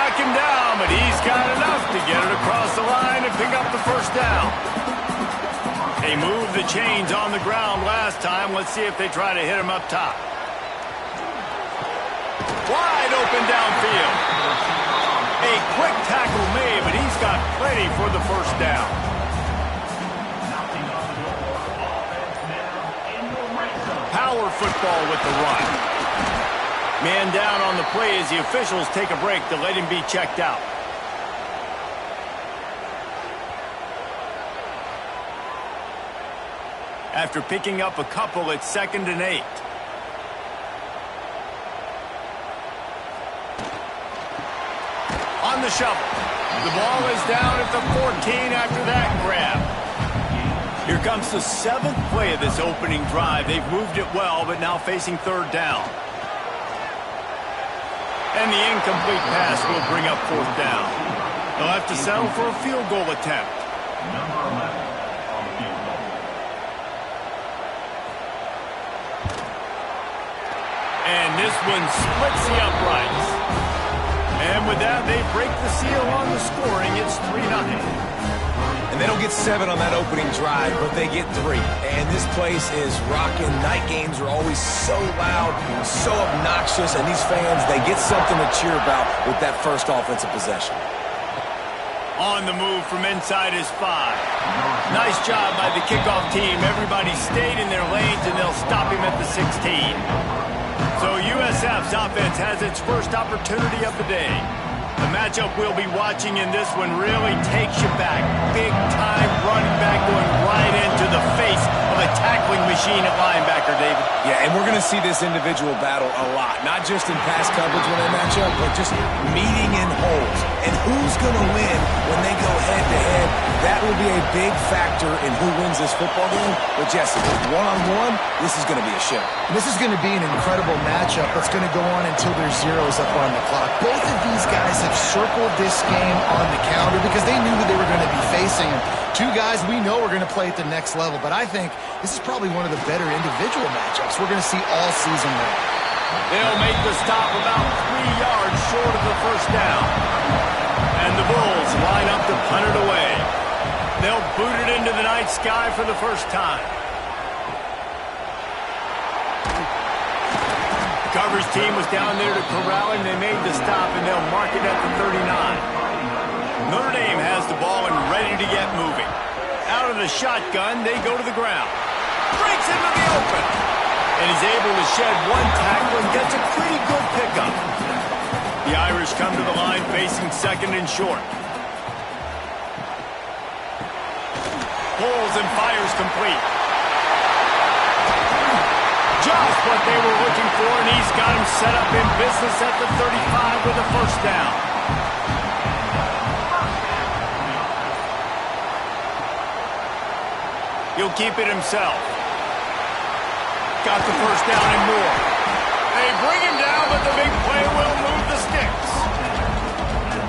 knock him down, but he's got enough to get it across the line and pick up the first down. They moved the chains on the ground last time. Let's see if they try to hit him up top. Wide open downfield. A quick tackle made, but he's got plenty for the first down. Power football with the run. Man down on the play as the officials take a break to let him be checked out. After picking up a couple, it's 2nd and 8. On the shovel. The ball is down at the 14 after that grab. Here comes the 7th play of this opening drive. They've moved it well, but now facing 3rd down. And the incomplete pass will bring up 4th down. They'll have to settle for a field goal attempt. And this one splits the uprights. And with that, they break the seal on the scoring. It's 3-0. And they don't get 7 on that opening drive, but they get 3. And this place is rocking. Night games are always so loud, so obnoxious, and these fans, they get something to cheer about with that first offensive possession. On the move from inside his 5. Nice job by the kickoff team. Everybody stayed in their lanes, and they'll stop him at the 16. So USF's offense has its first opportunity of the day. The matchup we'll be watching in this one really takes you back. Big-time running back going right into the face of a tackling machine at linebacker, David. Yeah, and we're going to see this individual battle a lot. Not just in pass coverage when they match up, but just meeting in holes. And who's going to win when they go head-to-head? That will be a big factor in who wins this football game. But, Jesse, one-on-one, this is going to be a show. This is going to be an incredible matchup that's going to go on until there's zeros up on the clock. Both of these guys have circled this game on the calendar because they knew who they were going to be facing. Two guys we know are going to play at the next level, but I think this is probably one of the better individual matchups we're going to see all season long. They'll make the stop about 3 yards short of the first down. And the Bulls line up to punt it away. They'll boot it into the night sky for the first time. Coverage team was down there to corral him. They made the stop, and they'll mark it at the 39. Notre Dame has the ball and ready to get moving. Out of the shotgun, they go to the ground. Breaks into the open. And he's able to shed one tackle and gets a pretty good pickup. The Irish come to the line facing 2nd and short. Pulls and fires complete. Just what they were looking for, and he's got him set up in business at the 35 with a first down. He'll keep it himself. Got the first down and more. They bring him down, but the big play will move the sticks.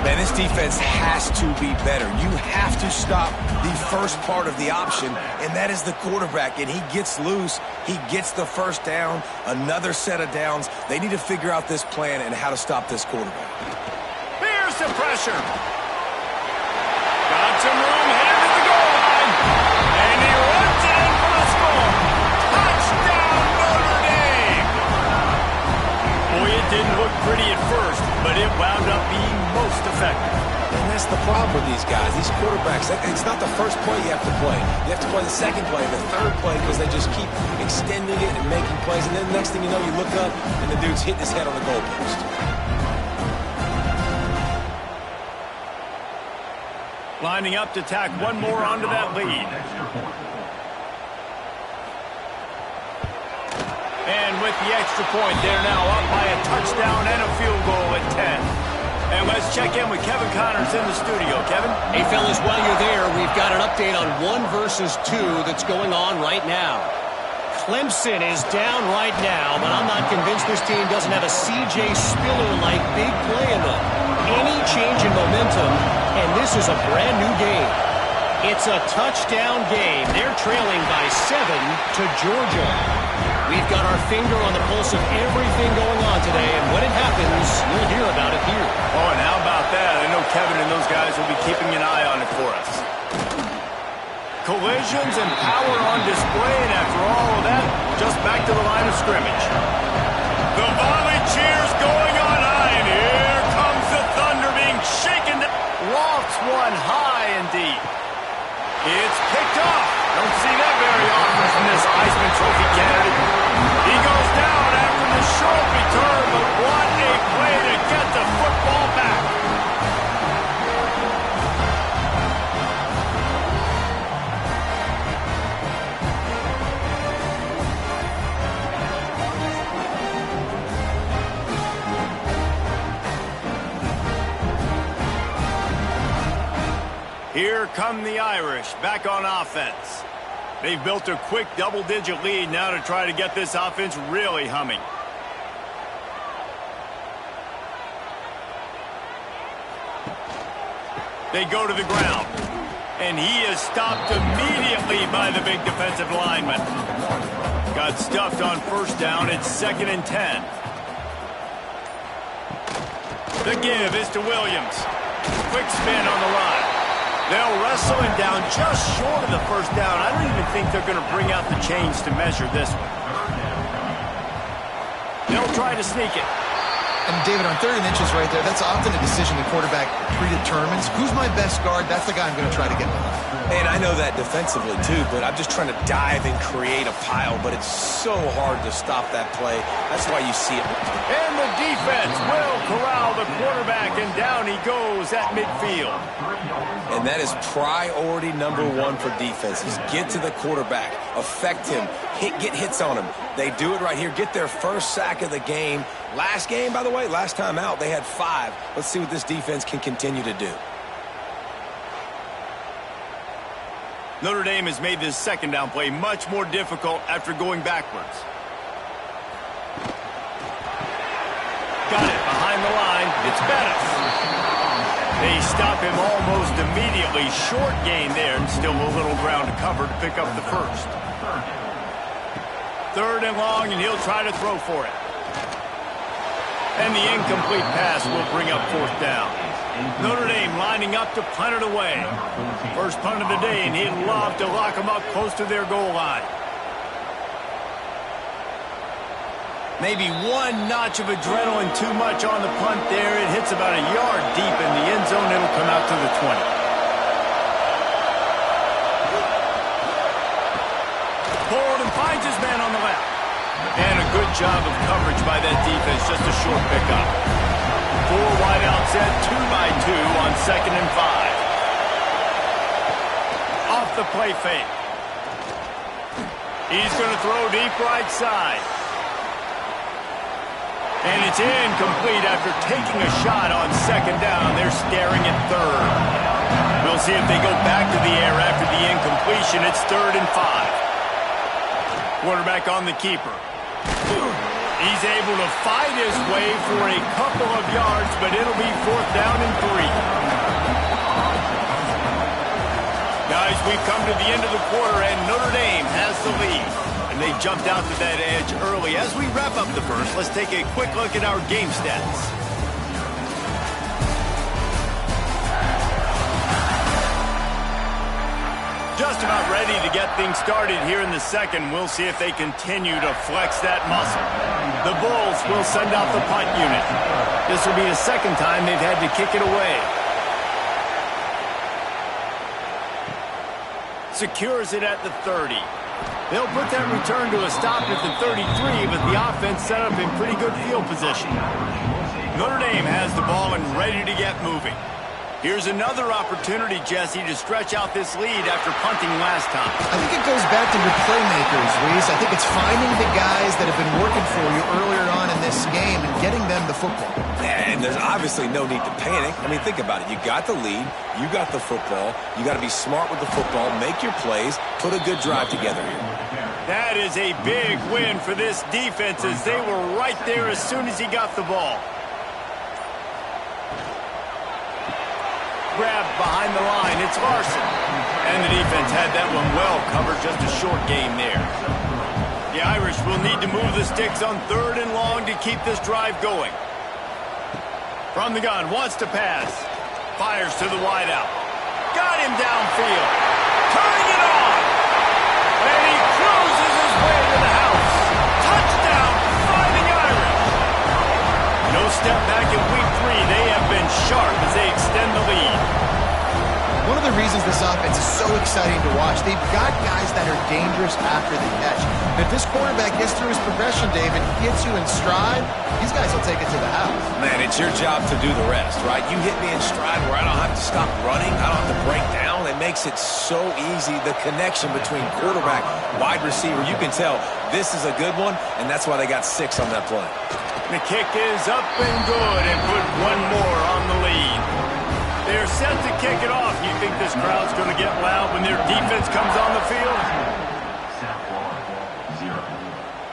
Man, this defense has to be better. You have to stop the first part of the option, and that is the quarterback. And he gets loose. He gets the first down, another set of downs. They need to figure out this plan and how to stop this quarterback. Here's the pressure. Got some room, headed to the goal line. And he runs it in for the score. Touchdown, Notre Dame. Boy, it didn't look pretty at first, but it wound up being most effective. And that's the problem with these guys, these quarterbacks. It's not the first play you have to play. You have to play the second play, the third play, because they just keep extending it and making plays. And then the next thing you know, you look up, and the dude's hitting his head on the goalpost. Lining up to tack one more onto that lead. And with the extra point, they're now up by a touchdown and a field goal at 10. And let's check in with Kevin Connors in the studio. Kevin? Hey, fellas, while you're there, we've got an update on 1 versus 2 that's going on right now. Clemson is down right now, but I'm not convinced this team doesn't have a C.J. Spiller-like big play in them. Any change in momentum, and this is a brand-new game. It's a touchdown game. They're trailing by 7 to Georgia. We've got our finger on the pulse of everything going on today, and when it happens, you'll hear about it here. Oh, and how about collisions and power on display, and after all of that, just back to the line of scrimmage. The volley cheers going on high, and here comes the Thunder being shaken. Lofts one high and deep. It's picked off. Don't see that very often from this Heisman Trophy candidate. He goes down after the short return, but what a play to get the football back. Here come the Irish, back on offense. They've built a quick double-digit lead now to try to get this offense really humming. They go to the ground, and he is stopped immediately by the big defensive lineman. Got stuffed on first down. It's 2nd and 10. The give is to Williams. Quick spin on the line. They'll wrestle him down just short of the first down. I don't even think they're going to bring out the chains to measure this one. They'll try to sneak it. And David, on 3rd and inches right there, that's often a decision the quarterback predetermines. Who's my best guard? That's the guy I'm going to try to get behind. And I know that defensively, too, but I'm just trying to dive and create a pile, but it's so hard to stop that play. That's why you see it. And the defense will corral the quarterback, and down he goes at midfield. And that is priority number 1 for defenses. Get to the quarterback. Affect him. Get hits on him. They do it right here. Get their first sack of the game. Last game, by the way, last time out, they had 5. Let's see what this defense can continue to do. Notre Dame has made this 2nd down play much more difficult after going backwards. Got it behind the line. It's Bettis. They stop him almost immediately. Short gain there, and still a little ground to cover to pick up the first. 3rd and long, and he'll try to throw for it. And the incomplete pass will bring up 4th down. Notre Dame lining up to punt it away. First punt of the day, and he'd love to lock them up close to their goal line. Maybe one notch of adrenaline too much on the punt there. It hits about a yard deep in the end zone. It'll come out to the 20. Forward and finds his man on the left. And a good job of coverage by that defense. Just a short pickup. 4 wideouts set, 2 by 2 on 2nd and 5. Off the play fake. He's going to throw deep right side. And it's incomplete after taking a shot on 2nd down. They're staring at 3rd. We'll see if they go back to the air after the incompletion. It's 3rd and 5. Quarterback on the keeper. He's able to fight his way for a couple of yards, but it'll be 4th down and 3. Guys, we've come to the end of the quarter, and Notre Dame has the lead. And they jumped out to that edge early. As we wrap up the first, let's take a quick look at our game stats. Just about ready to get things started here in the second. We'll see if they continue to flex that muscle. The Bulls will send out the punt unit. This will be the 2nd time they've had to kick it away. Secures it at the 30. They'll put that return to a stop at the 33, but the offense set up in pretty good field position. Notre Dame has the ball and ready to get moving. Here's another opportunity, Jesse, to stretch out this lead after punting last time. I think it goes back to your playmakers, Reese. I think it's finding the guys that have been working for you earlier on in this game and getting them the football. And there's obviously no need to panic. I mean, think about it. You got the lead. You got the football. You got to be smart with the football. Make your plays. Put a good drive together here. That is a big win for this defense as they were right there as soon as he got the ball. Grabbed behind the line. It's Larson. And the defense had that one well covered. Just a short gain there. The Irish will need to move the sticks on 3rd and long to keep this drive going. From the gun, wants to pass. Fires to the wideout. Got him downfield. turning it on. And he cruises his way to the house. Touchdown, Fighting Irish. No step back in week 3. They have been sharp as they extend the lead. One of the reasons this offense is so exciting to watch, they've got guys that are dangerous after the catch. And if this quarterback gets through his progression, David, gets you in stride, these guys will take it to the house. Man, it's your job to do the rest, right? You hit me in stride where I don't have to stop running. I don't have to break down. It makes it so easy. The connection between quarterback, wide receiver, you can tell this is a good one, and that's why they got 6 on that play. The kick is up and good and put one more on the lead. They're set to kick it off. You think this crowd's going to get loud when their defense comes on the field?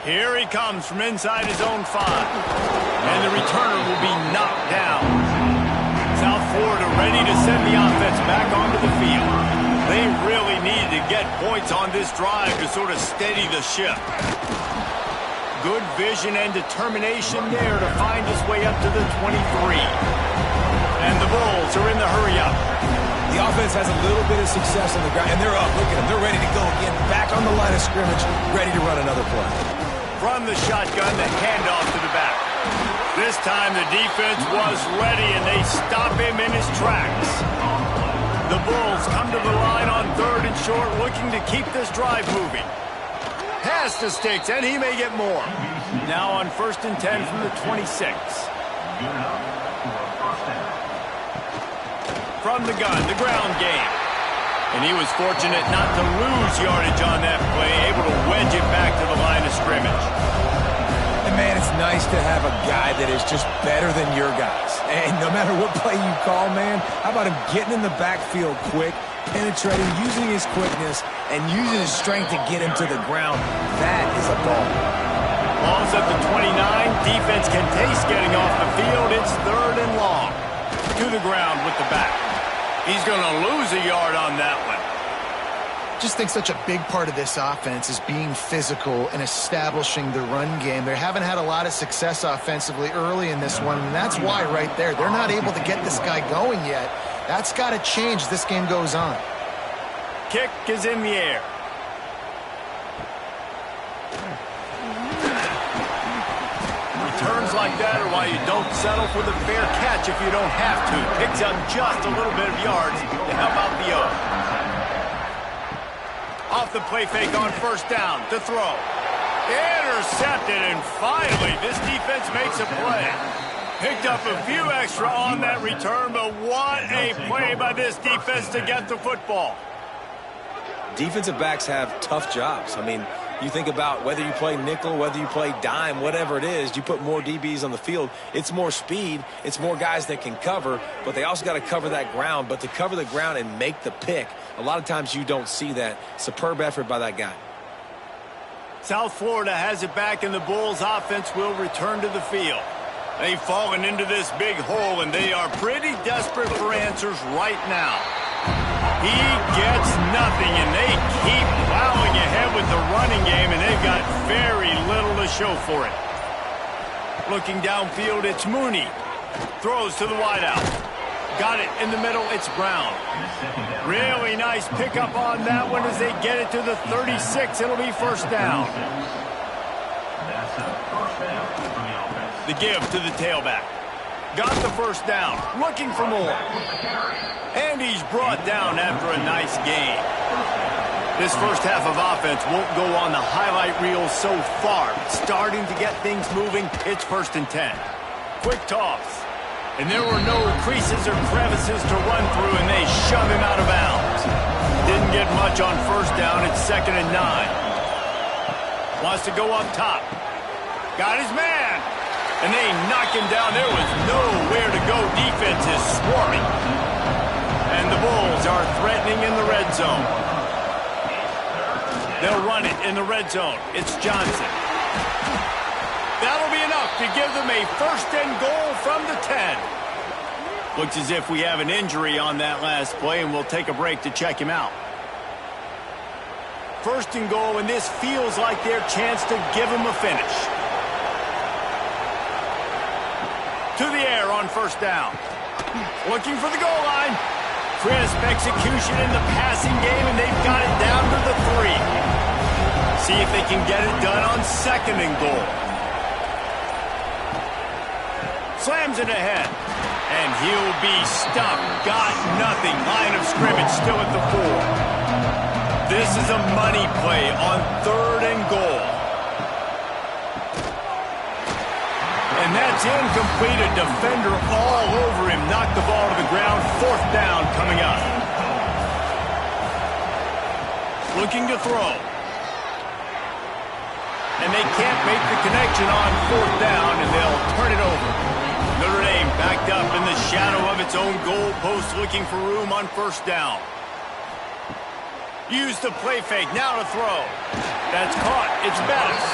Here he comes from inside his own 5. And the returner will be knocked down. South Florida ready to send the offense back onto the field. They really needed to get points on this drive to sort of steady the ship. Good vision and determination there to find his way up to the 23. And the Bulls are in the hurry-up. The offense has a little bit of success on the ground, and they're up. Look at them. They're ready to go again. Back on the line of scrimmage, ready to run another play. From the shotgun, the handoff to the back. This time the defense was ready, and they stop him in his tracks. The Bulls come to the line on 3rd and short, looking to keep this drive moving. Pass to Sticks, and he may get more. Now on 1st and 10 from the 26. From the gun, the ground game. And he was fortunate not to lose yardage on that play, able to wedge it back to the line of scrimmage. And man, it's nice to have a guy that is just better than your guys. And no matter what play you call, man, how about him getting in the backfield quick, penetrating, using his quickness, and using his strength to get him to the ground? That is a ball. Ball's at the 29. Defense can taste getting off the field. It's 3rd and long. To the ground with the back. He's going to lose a yard on that one. Just think such a big part of this offense is being physical and establishing the run game. They haven't had a lot of success offensively early in this one, and that's why right there, they're not able to get this guy going yet. That's got to change as this game goes on. Kick is in the air. Returns like that are why you don't settle for the fair catch if you don't have to. Picks up just a little bit of yards to help out the O. Off the play fake on 1st down to throw. Intercepted, and finally this defense makes a play. Picked up a few extra on that return, but what a play by this defense to get the football. Defensive backs have tough jobs. I mean, you think about whether you play nickel, whether you play dime, whatever it is, you put more DBs on the field. It's more speed. It's more guys that can cover, but they also got to cover that ground. But to cover the ground and make the pick, a lot of times you don't see that. Superb effort by that guy. South Florida has it back, and the Bulls offense will return to the field. They've fallen into this big hole, and they are pretty desperate for answers right now. He gets nothing, and they keep plowing ahead with the running game, and they've got very little to show for it. Looking downfield, it's Mooney. Throws to the wideout. Got it in the middle, it's Brown. Really nice pickup on that one as they get it to the 36. It'll be 1st down. The give to the tailback. Got the 1st down. Looking for more. And he's brought down after a nice gain. This first half of offense won't go on the highlight reel so far. Starting to get things moving. It's 1st and 10. Quick toss. And there were no creases or crevices to run through, and they shove him out of bounds. Didn't get much on 1st down. It's 2nd and 9. Wants to go up top. Got his man. And they knock him down. There was nowhere to go. Defense is swarming. And the Bulls are threatening in the red zone. They'll run it in the red zone. It's Johnson. That'll be enough to give them a 1st and goal from the 10. Looks as if we have an injury on that last play, and we'll take a break to check him out. 1st and goal, and this feels like their chance to give him a finish. To the air on 1st down. Looking for the goal line. Crisp execution in the passing game, and they've got it down to the 3. See if they can get it done on 2nd and goal. Slams it ahead. And he'll be stuck. Got nothing. Line of scrimmage still at the 4. This is a money play on 3rd and goal. And that's incomplete. A defender all over him. Knocked the ball to the ground. 4th down coming up. Looking to throw. And they can't make the connection on 4th down, and they'll turn it over. Notre Dame backed up in the shadow of its own goal post, looking for room on 1st down. Use the play fake. Now to throw. That's caught. It's Bettis.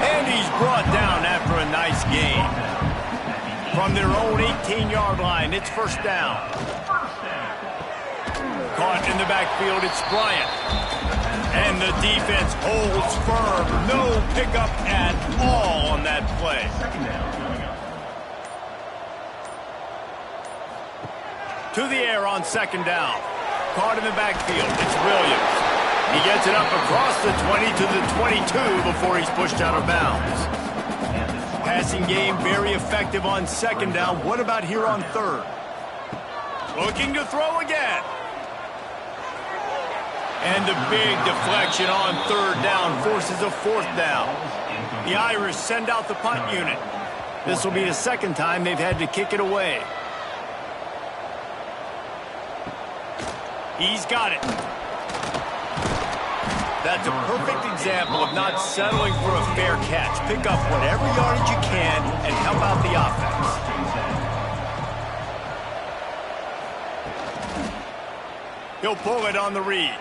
And he's brought down after a nice gain. From their own 18-yard line, it's 1st down. Caught in the backfield, it's Bryant. And the defense holds firm. No pickup at all on that play. To the air on 2nd down. Caught in the backfield, it's Williams. He gets it up across the 20 to the 22 before he's pushed out of bounds. Passing game very effective on 2nd down. What about here on 3rd? Looking to throw again. And the big deflection on 3rd down forces a 4th down. The Irish send out the punt unit. This will be the 2nd time they've had to kick it away. He's got it. That's a perfect example of not settling for a fair catch. Pick up whatever yardage you can and help out the offense. He'll pull it on the read.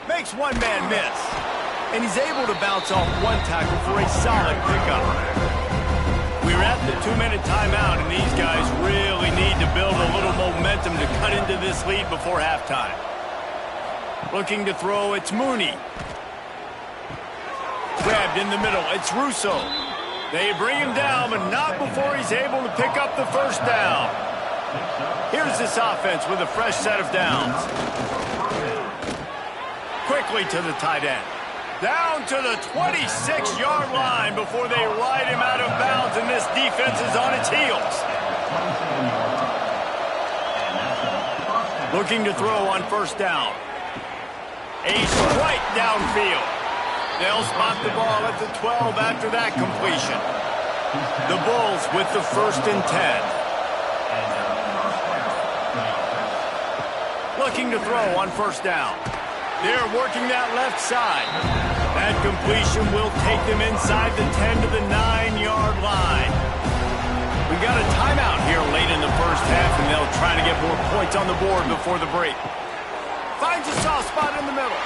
Makes one man miss. And he's able to bounce off one tackle for a solid pickup. We're at the 2-minute timeout, and these guys really need to build a little momentum to cut into this lead before halftime. Looking to throw, it's Mooney. Grabbed in the middle, it's Russo. They bring him down, but not before he's able to pick up the 1st down. Here's this offense with a fresh set of downs. Quickly to the tight end. Down to the 26-yard line before they ride him out of bounds, and this defense is on its heels. Looking to throw on 1st down. Ace right downfield. They'll spot the ball at the 12 after that completion. The Bulls with the 1st and 10. Looking to throw on 1st down. They're working that left side. That completion will take them inside the 10 to the 9-yard line. We've got a timeout here late in the 1st half, and they'll try to get more points on the board before the break. Finds a soft spot in the middle.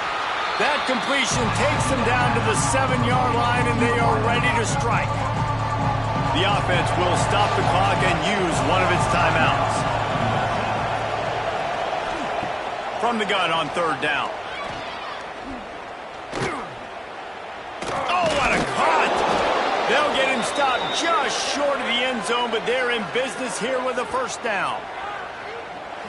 That completion takes them down to the 7-yard line, and they are ready to strike. The offense will stop the clock and use one of its timeouts. From the gun on 3rd down. Oh, what a cut! They'll get him stopped just short of the end zone, but they're in business here with a 1st down.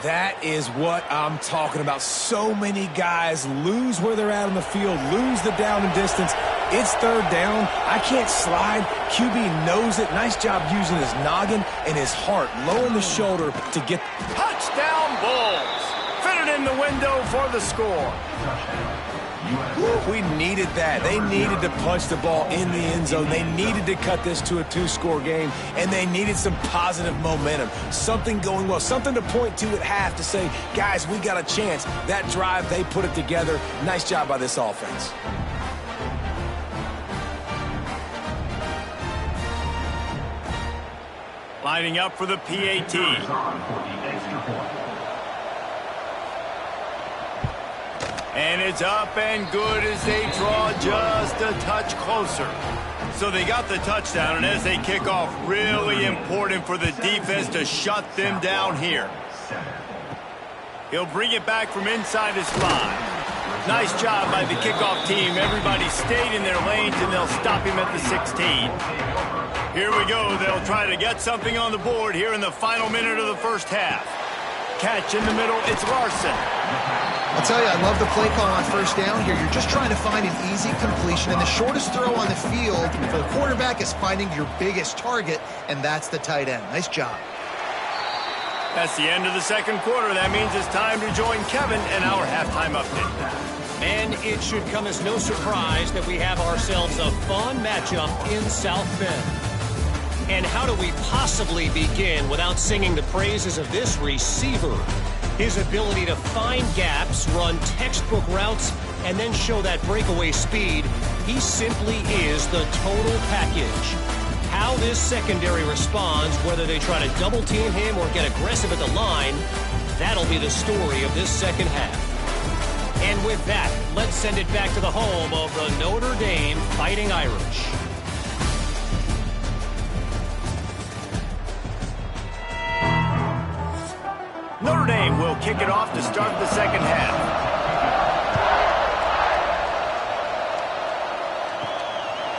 That is what I'm talking about. So many guys lose where they're at on the field, lose the down and distance. It's 3rd down. I can't slide. QB knows it. Nice job using his noggin and his heart, low in the shoulder to get. Touchdown Bulls. Fitted in the window for the score. We needed that. They needed to punch the ball in the end zone. They needed to cut this to a 2-score game, and they needed some positive momentum. Something going well, something to point to at half to say, guys, we got a chance. That drive, they put it together. Nice job by this offense. Lining up for the PAT. And it's up and good as they draw just a touch closer. So they got the touchdown, and as they kick off, really important for the defense to shut them down here. He'll bring it back from inside his 5. Nice job by the kickoff team. Everybody stayed in their lanes, and they'll stop him at the 16. Here we go. They'll try to get something on the board here in the final minute of the 1st half. catch in the middle. It's Larson. I'll tell you, I love the play call on first down here. You're just trying to find an easy completion, and the shortest throw on the field for the quarterback is finding your biggest target, and that's the tight end. Nice job. That's the end of the second quarter. That means it's time to join Kevin in our halftime update. And it should come as no surprise that we have ourselves a fun matchup in South Bend. And how do we possibly begin without singing the praises of this receiver? His ability to find gaps, run textbook routes, and then show that breakaway speed. He simply is the total package. How this secondary responds, whether they try to double-team him or get aggressive at the line, that'll be the story of this second half. And with that, let's send it back to the home of the Notre Dame Fighting Irish. Notre Dame will kick it off to start the second half.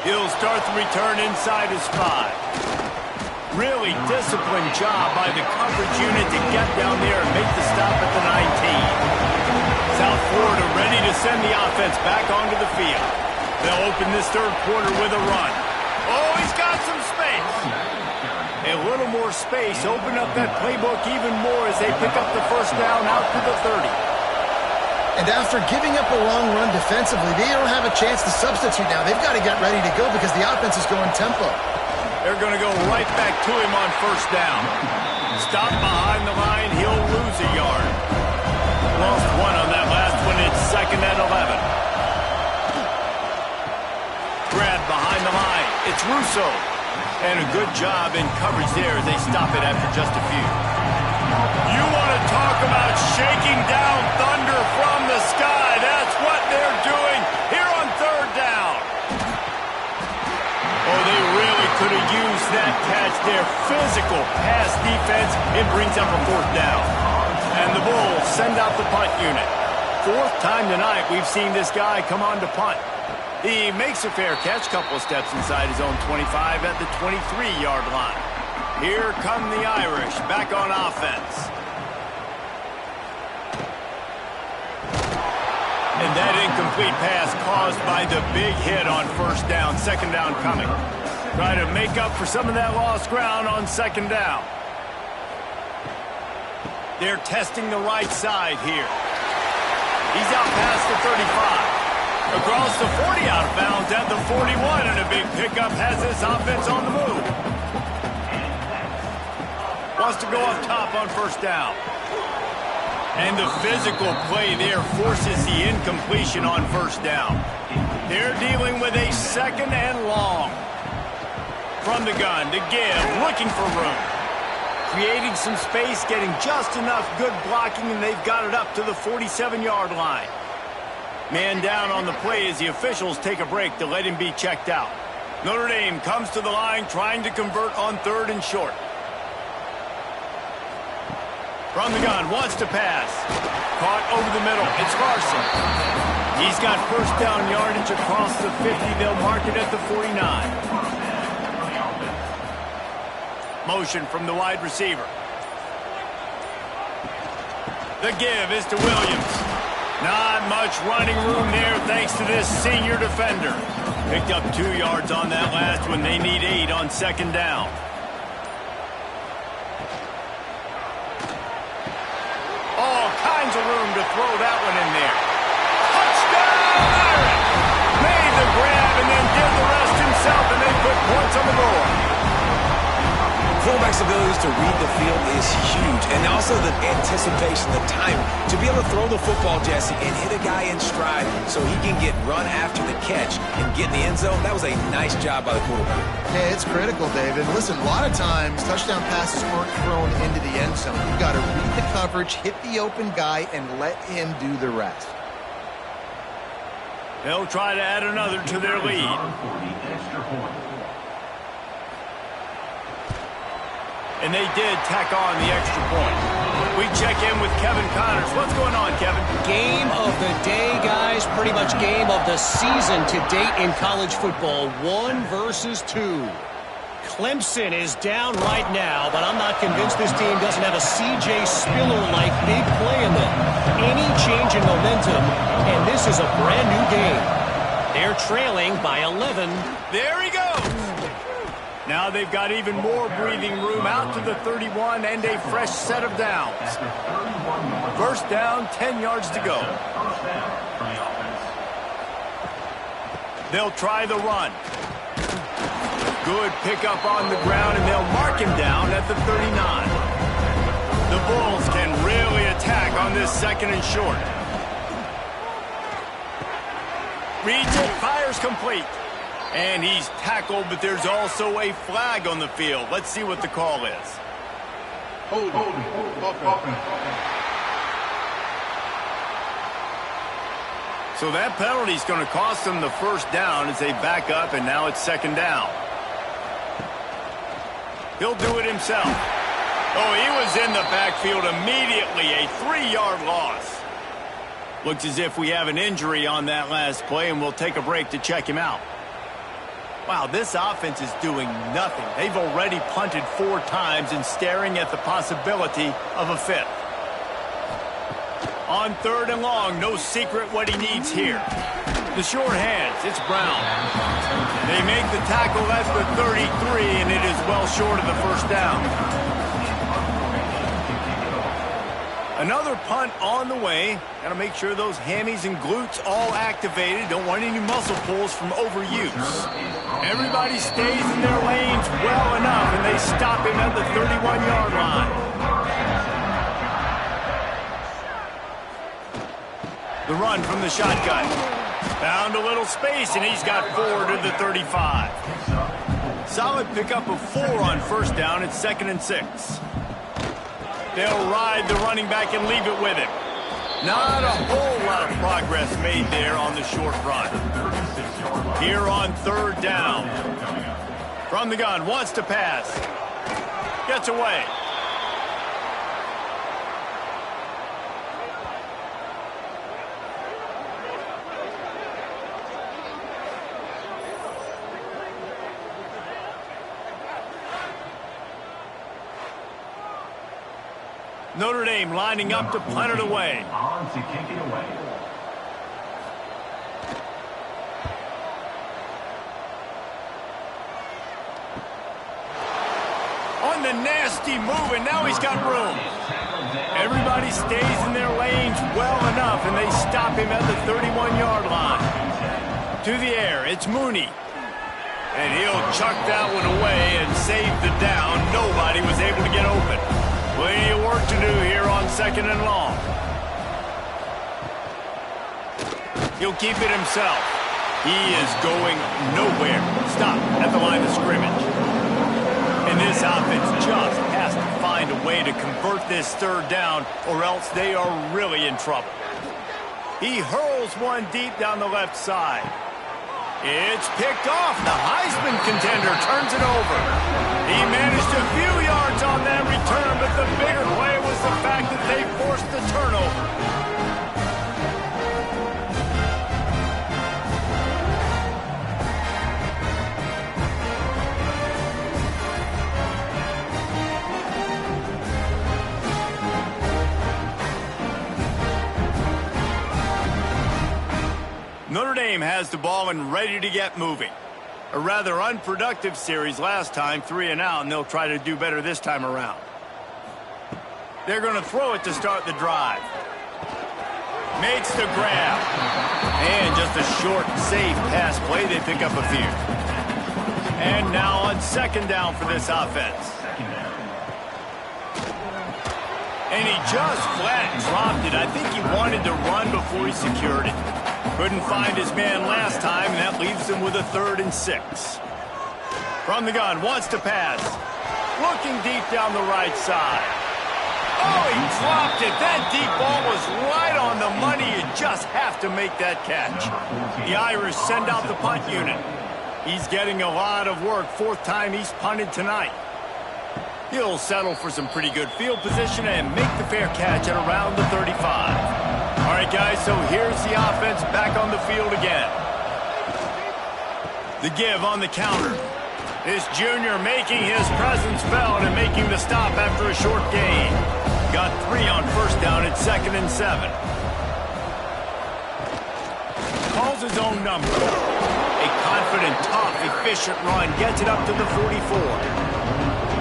He'll start the return inside his 5. Really disciplined job by the coverage unit to get down there and make the stop at the 19. South Florida ready to send the offense back onto the field. They'll open this third quarter with a run. Oh, he's got some space. A little more space, open up that playbook even more as they pick up the first down out to the 30. And after giving up a long run defensively, they don't have a chance to substitute now. They've got to get ready to go because the offense is going tempo. They're going to go right back to him on first down. Stop behind the line, he'll lose a yard. Lost one on that last one, it's second and 11. Grab behind the line, it's Russo. And a good job in coverage there as they stop it after just a few. You want to talk about shaking down thunder from the sky. That's what they're doing here on third down. Oh, they really could have used that catch. Their physical pass defense, it brings up a fourth down. And the Bulls send out the punt unit. Fourth time tonight we've seen this guy come on to punt. He makes a fair catch, couple of steps inside his own 25 at the 23-yard line. Here come the Irish back on offense. And that incomplete pass caused by the big hit on first down, second down coming. Try to make up for some of that lost ground on second down. They're testing the right side here. He's out past the 35. Across the 40 out of bounds at the 41, and a big pickup has this offense on the move. Wants to go up top on first down. And the physical play there forces the incompletion on first down. They're dealing with a second and long. From the gun to give, looking for room. Creating some space, getting just enough good blocking, and they've got it up to the 47-yard line. Man down on the play as the officials take a break to let him be checked out. Notre Dame comes to the line trying to convert on third and short. From the gun, wants to pass. Caught over the middle, it's Larson. He's got first down yardage across the 50. They'll mark it at the 49. Motion from the wide receiver. The give is to Williams. Not much running room there thanks to this senior defender. Picked up 2 yards on that last one. They need 8 on second down. All kinds of room to throw that one in there. Touchdown, Irish! Made the grab and then did the rest himself, and they put points on the board. Quarterback's abilities to read the field is huge, and also the anticipation, the time to be able to throw the football, Jesse, and hit a guy in stride so he can get run after the catch and get in the end zone. That was a nice job by the quarterback. Yeah, it's critical, David. Listen, a lot of times touchdown passes aren't thrown into the end zone. You've got to read the coverage, hit the open guy, and let him do the rest. They'll try to add another to their lead. And they did tack on the extra point. We check in with Kevin Connors. What's going on, Kevin? Game of the day, guys. Pretty much game of the season to date in college football. 1 versus 2. Clemson is down right now, but I'm not convinced this team doesn't have a C.J. Spiller-like big play in them. Any change in momentum, and this is a brand new game. They're trailing by 11. There he goes. Now they've got even more breathing room out to the 31 and a fresh set of downs. First down, 10 yards to go. They'll try the run. Good pickup on the ground, and they'll mark him down at the 39. The Bulls can really attack on this second and short. Reads it, fires complete. And he's tackled, but there's also a flag on the field. Let's see what the call is. Hold. So that penalty's going to cost them the first down as they back up, and now it's second down. He'll do it himself. Oh, he was in the backfield immediately. A 3-yard loss. Looks as if we have an injury on that last play, and we'll take a break to check him out. Wow, this offense is doing nothing. They've already punted 4 times and staring at the possibility of a 5th. On 3rd and long, no secret what he needs here. The short hands, it's Brown. They make the tackle at the 33, and it is well short of the first down. Another punt on the way. Got to make sure those hammies and glutes all activated. Don't want any muscle pulls from overuse. Everybody stays in their lanes well enough, and they stop him at the 31-yard line. The run from the shotgun. Found a little space, and he's got 4 to the 35. Solid pickup of 4 on first down. It's 2nd and 6. They'll ride the running back and leave it with him. Not a whole lot of progress made there on the short run. Here on 3rd down. From the gun, wants to pass. Gets away. Notre Dame lining up to punt it away. On to kick it away. On the nasty move, and now he's got room. Everybody stays in their lanes well enough, and they stop him at the 31-yard line. To the air, it's Mooney. And he'll chuck that one away and save the down. Nobody was able to get open. Plenty of work to do here on 2nd and long. He'll keep it himself. He is going nowhere. Stop at the line of scrimmage. And this offense just has to find a way to convert this 3rd down, or else they are really in trouble. He hurls one deep down the left side. It's picked off. The Heisman contender turns it over. He managed a few yards on that return, but the bigger play was the fact that they forced the turnover. Notre Dame has the ball and ready to get moving. A rather unproductive series last time, 3 and out, and they'll try to do better this time around. They're going to throw it to start the drive. Makes the grab. And just a short, safe pass play. They pick up a few. And now on 2nd down for this offense. And he just flat dropped it. I think he wanted to run before he secured it. Couldn't find his man last time, and that leaves him with a 3rd and 6. From the gun, wants to pass. Looking deep down the right side. Oh, he dropped it. That deep ball was right on the money. You just have to make that catch. The Irish send out the punt unit. He's getting a lot of work. 4th time he's punted tonight. He'll settle for some pretty good field position and make the fair catch at around the 35. All right, guys, so here's the offense back on the field again. The give on the counter. This junior making his presence felt and making the stop after a short gain. Got 3 on first down at 2nd and 7. Calls his own number. A confident, tough, efficient run gets it up to the 44.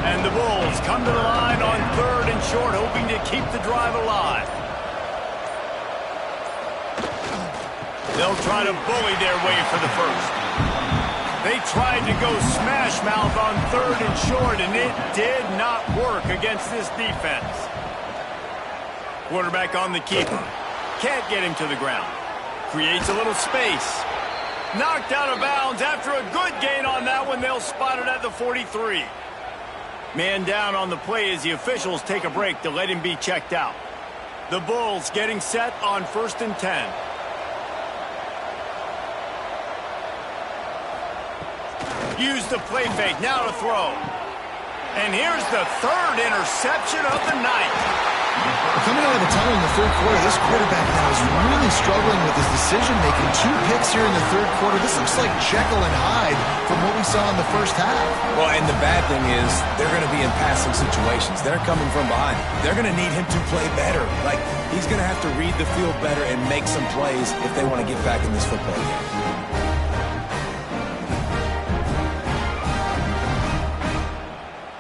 And the Bulls come to the line on 3rd and short, hoping to keep the drive alive. They'll try to bully their way for the first. They tried to go smash mouth on 3rd and short, and it did not work against this defense. Quarterback on the keeper. Can't get him to the ground. Creates a little space. Knocked out of bounds after a good gain on that one. They'll spot it at the 43. Man down on the play as the officials take a break to let him be checked out. The Bulls getting set on 1st and 10. Use the play fake, now to throw. And here's the 3rd interception of the night. Coming out of the tunnel in the 3rd quarter, this quarterback now is really struggling with his decision-making. 2 picks here in the 3rd quarter. This looks like Jekyll and Hyde from what we saw in the first half. Well, and the bad thing is they're going to be in passing situations. They're coming from behind. They're going to need him to play better. Like, he's going to have to read the field better and make some plays if they want to get back in this football game.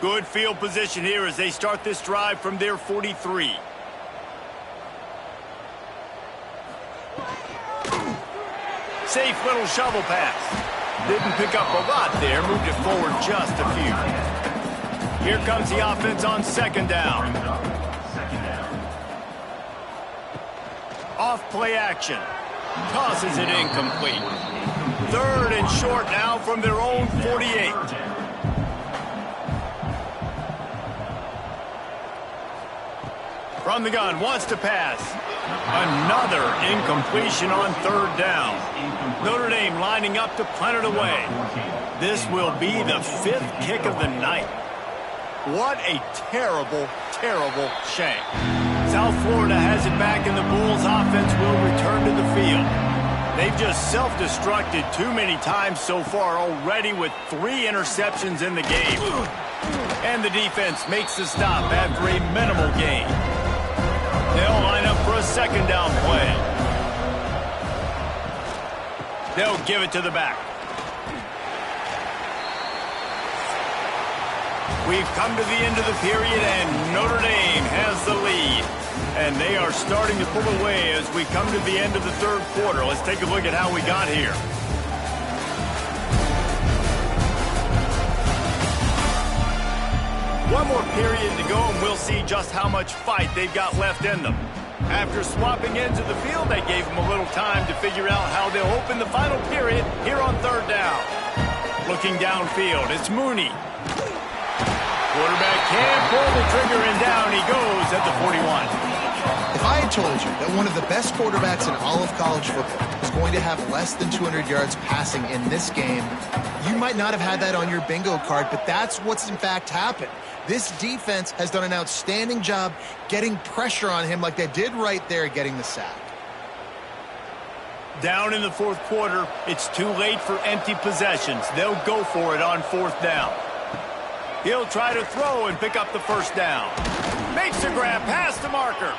Good field position here as they start this drive from their 43. Safe little shovel pass. Didn't pick up a lot there, moved it forward just a few. Here comes the offense on 2nd down. Off play action. Tosses it incomplete. 3rd and short now from their own 48. From the gun, wants to pass. Another incompletion on 3rd down. Notre Dame lining up to punt it away. This will be the 5th kick of the night. What a terrible, terrible shame. South Florida has it back and the Bulls offense will return to the field. They've just self-destructed too many times so far already with 3 interceptions in the game. And the defense makes the stop after a minimal gain. They'll line up for a 2nd down play. They'll give it to the back. We've come to the end of the period, and Notre Dame has the lead. And they are starting to pull away as we come to the end of the 3rd quarter. Let's take a look at how we got here. One more period to go, and we'll see just how much fight they've got left in them. After swapping ends of the field, they gave them a little time to figure out how they'll open the final period here on 3rd down. Looking downfield, it's Mooney. Quarterback can't pull the trigger, and down he goes at the 41. If I had told you that one of the best quarterbacks in all of college football was going to have less than 200 yards passing in this game, you might not have had that on your bingo card, but that's what's in fact happened. This defense has done an outstanding job getting pressure on him like they did right there, getting the sack. Down in the 4th quarter, it's too late for empty possessions. They'll go for it on 4th down. He'll try to throw and pick up the 1st down. Makes a grab past the marker.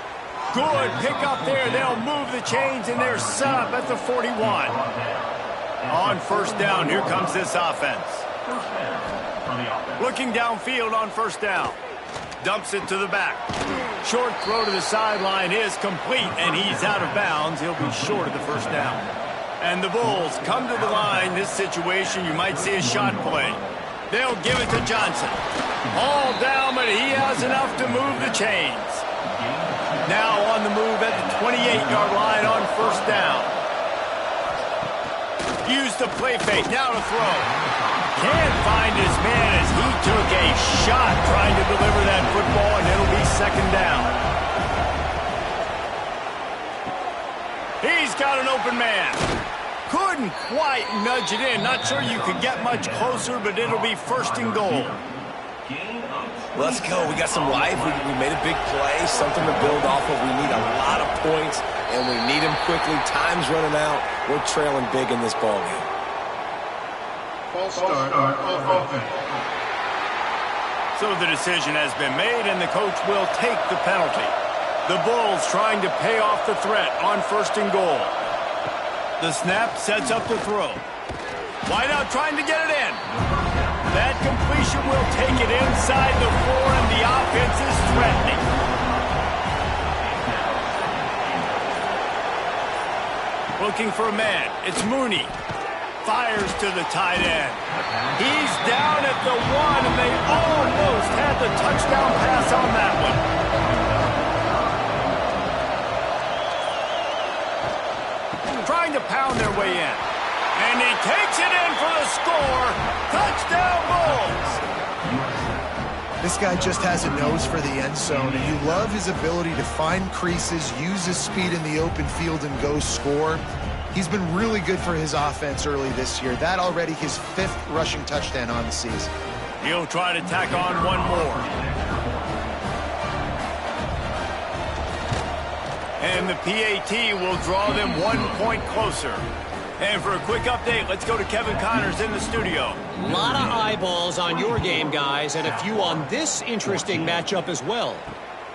Good pick up there. They'll move the chains, and they're set up at the 41. On 1st down, here comes this offense. Looking downfield on 1st down. Dumps it to the back. Short throw to the sideline is complete, and he's out of bounds. He'll be short of the 1st down. And the Bulls come to the line. This situation, you might see a shot play. They'll give it to Johnson. All down, but he has enough to move the chains. Now on the move at the 28-yard line on 1st down. Use the play fake, now to throw. Can't find his man as he took a shot trying to deliver that football, and it'll be 2nd down. He's got an open man. Couldn't quite nudge it in. Not sure you could get much closer, but it'll be 1st and goal. Let's go. We got some life. We made a big play, something to build off of. We need a lot of points, and we need them quickly. Time's running out. We're trailing big in this ballgame. False start on offense. So the decision has been made, and the coach will take the penalty. The Bulls trying to pay off the threat on 1st and goal. The snap sets up the throw. Wide out trying to get it in. That completion will take it inside the 4, and the offense is threatening. Looking for a man. It's Mooney. Fires to the tight end. He's down at the 1, and they almost had the touchdown pass on that one. Trying to pound their way in. And he takes it in for the score. Touchdown Bulls. This guy just has a nose for the end zone, and you love his ability to find creases, use his speed in the open field, and go score. He's been really good for his offense early this year. That already his 5th rushing touchdown on the season. He'll try to tack on one more. And the PAT will draw them 1 point closer. And for a quick update, let's go to Kevin Connors in the studio. A lot of eyeballs on your game, guys, and a few on this interesting matchup as well.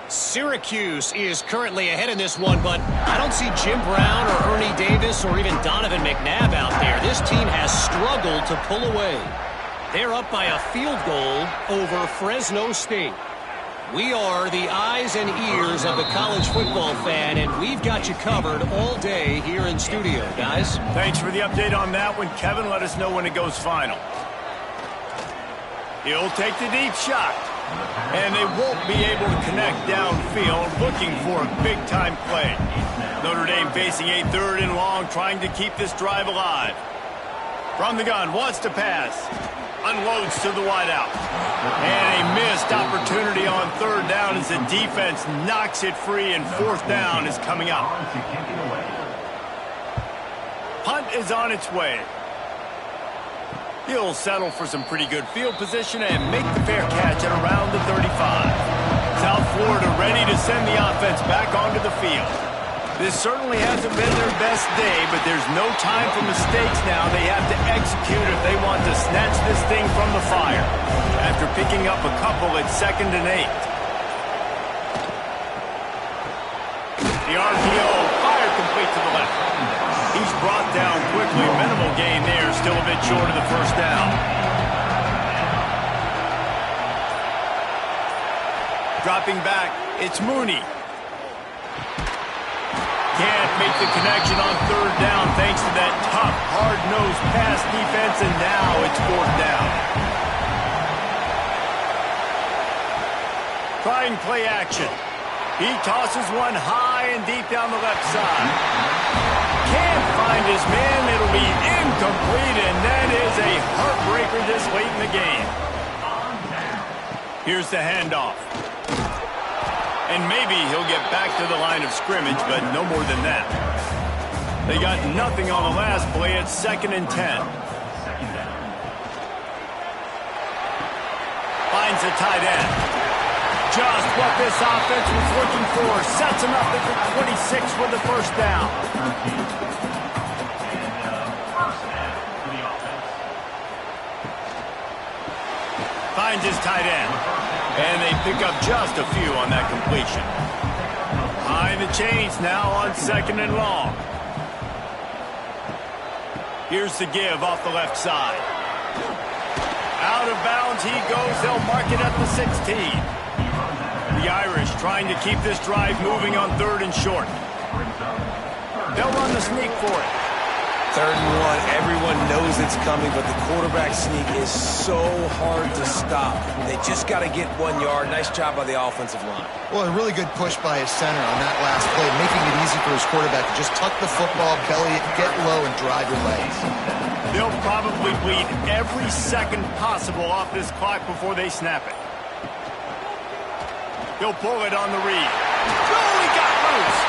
Syracuse is currently ahead in this one, but I don't see Jim Brown or Ernie Davis or even Donovan McNabb out there. This team has struggled to pull away. They're up by a field goal over Fresno State. We are the eyes and ears of the college football fan, and we've got you covered all day here in studio, guys. Thanks for the update on that one, Kevin. Let us know when it goes final. He'll take the deep shot. And they won't be able to connect downfield, looking for a big-time play. Notre Dame facing a 3rd and long, trying to keep this drive alive. From the gun, wants to pass. Unloads to the wideout. And a missed opportunity on 3rd down as the defense knocks it free, and 4th down is coming up. Punt is on its way. He'll settle for some pretty good field position and make the fair catch at around the 35. South Florida ready to send the offense back onto the field. This certainly hasn't been their best day, but there's no time for mistakes now. They have to execute if they want to snatch this thing from the fire. After picking up a couple at 2nd and 8. The RPO fired complete to the left. He's brought down quickly. Minimal gain there. Still a bit short of the 1st down. Dropping back, it's Mooney. Can't make the connection on 3rd down thanks to that tough, hard-nosed pass defense, and now it's 4th down. Trying play action. He tosses one high and deep down the left side. Can't find his man. It'll be incomplete, and that is a heartbreaker this late in the game. Here's the handoff. And maybe he'll get back to the line of scrimmage, but no more than that. They got nothing on the last play at 2nd and 10. Finds a tight end. Just what this offense was looking for. Sets him up at the 26 for the 1st down. Finds his tight end. And they pick up just a few on that completion. High in the chains now on 2nd and long. Here's the give off the left side. Out of bounds he goes. They'll mark it at the 16. The Irish trying to keep this drive moving on 3rd and short. They'll run the sneak for it. 3rd and 1, everyone knows it's coming, but the quarterback sneak is so hard to stop. They just got to get 1 yard. Nice job by the offensive line. Well, a really good push by his center on that last play, making it easy for his quarterback to just tuck the football, belly it, get low, and drive your legs. They'll probably bleed every second possible off this clock before they snap it. He'll pull it on the read. Oh, he got loose.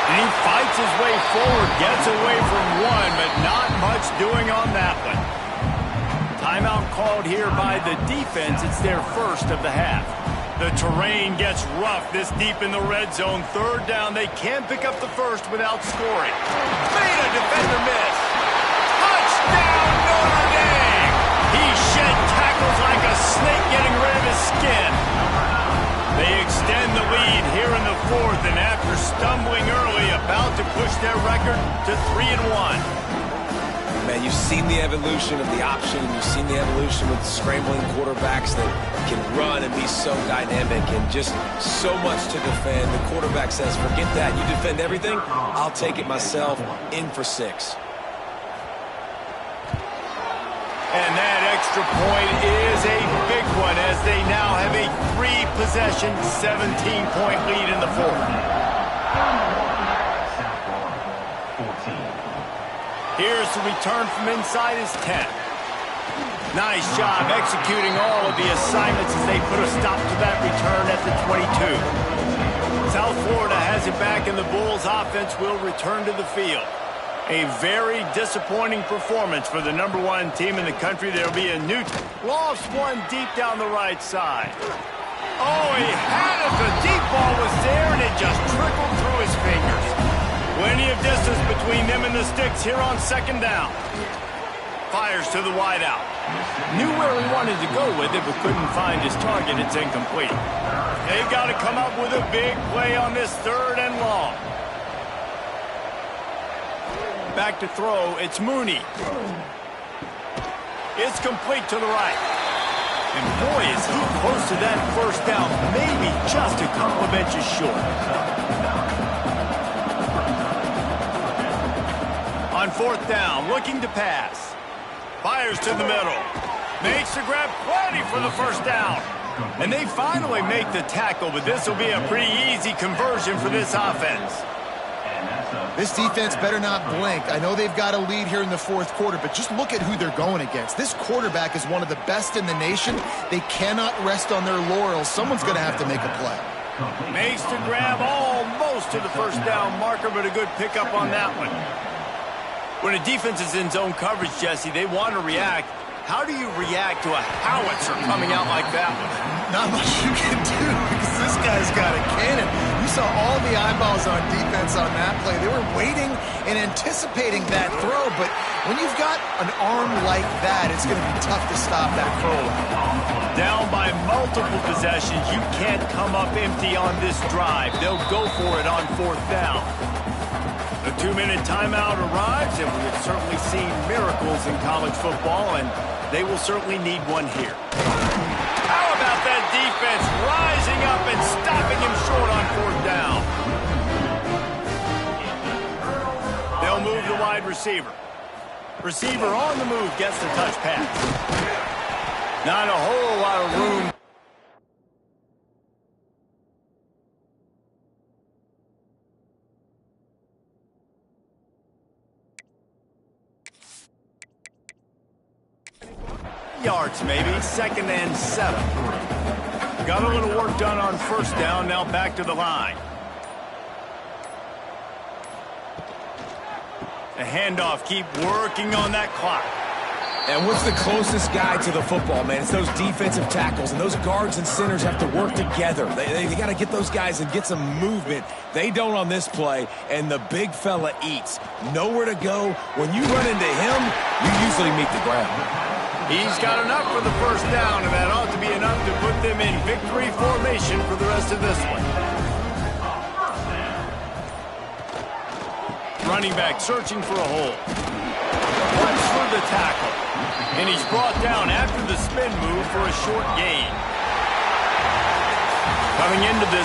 And he fights his way forward, gets away from one, but not much doing on that one. Timeout called here by the defense. It's their 1st of the half. The terrain gets rough this deep in the red zone. 3rd down, they can't pick up the 1st without scoring. Made a defender miss. Touchdown, Notre Dame! tackles like a snake getting rid of his skin. They extend the lead here in the fourth, and after stumbling early, about to push their record to 3-1. Man, you've seen the evolution of the option, and you've seen the evolution with scrambling quarterbacks that can run and be so dynamic and just so much to defend. The quarterback says, forget that. You defend everything, I'll take it myself. In for 6. And that extra point is a big one as they now have a 3-possession, 17-point lead in the fourth. Here's the return from inside his 10. Nice job executing all of the assignments as they put a stop to that return at the 22. South Florida has it back, and the Bulls offense will return to the field. A very disappointing performance for the #1 team in the country. There'll be a Notre. Lost one deep down the right side. Oh, he had it. The deep ball was there, and it just trickled through his fingers. Plenty of distance between them and the sticks here on second down. Fires to the wideout. Knew where he wanted to go with it, but couldn't find his target. It's incomplete. They've got to come up with a big play on this 3rd and long. Back to throw, it's Mooney. It's complete to the right. And boy, is he close to that first down, maybe just a couple of inches short. On 4th down, looking to pass. Fires to the middle. Makes the grab, plenty for the first down. And they finally make the tackle, but this will be a pretty easy conversion for this offense. This defense better not blink. I know they've got a lead here in the fourth quarter, but just look at who they're going against. This quarterback is one of the best in the nation. They cannot rest on their laurels. Someone's going to have to make a play. Makes the grab almost to the first down marker, but a good pickup on that one. When a defense is in zone coverage, Jesse, they want to react. How do you react to a howitzer coming out like that one? Not much you can do because this guy's got a cannon. You saw all the eyeballs on defense on that play. They were waiting and anticipating that throw, but when you've got an arm like that, it's going to be tough to stop that throw. Down by multiple possessions, you can't come up empty on this drive. They'll go for it on 4th down. The 2-minute timeout arrives, and we've certainly seen miracles in college football, and they will certainly need one here. How about that defense rising up and stopping him short on 4th down? They'll move the wide receiver. Receiver on the move gets the touch pass. Not a whole lot of room. Yards maybe, 2nd and 7. Got a little work done on 1st down, now back to the line. The handoff, keep working on that clock. And what's the closest guy to the football, man? It's those defensive tackles, and those guards and centers have to work together. They got to get those guys and get some movement. They don't on this play, and the big fella eats. Nowhere to go. When you run into him, you usually meet the ground. He's got enough for the first down, and that ought to be enough to put them in victory formation for the rest of this one. Running back searching for a hole. Runs for the tackle. And he's brought down after the spin move for a short gain. Coming into this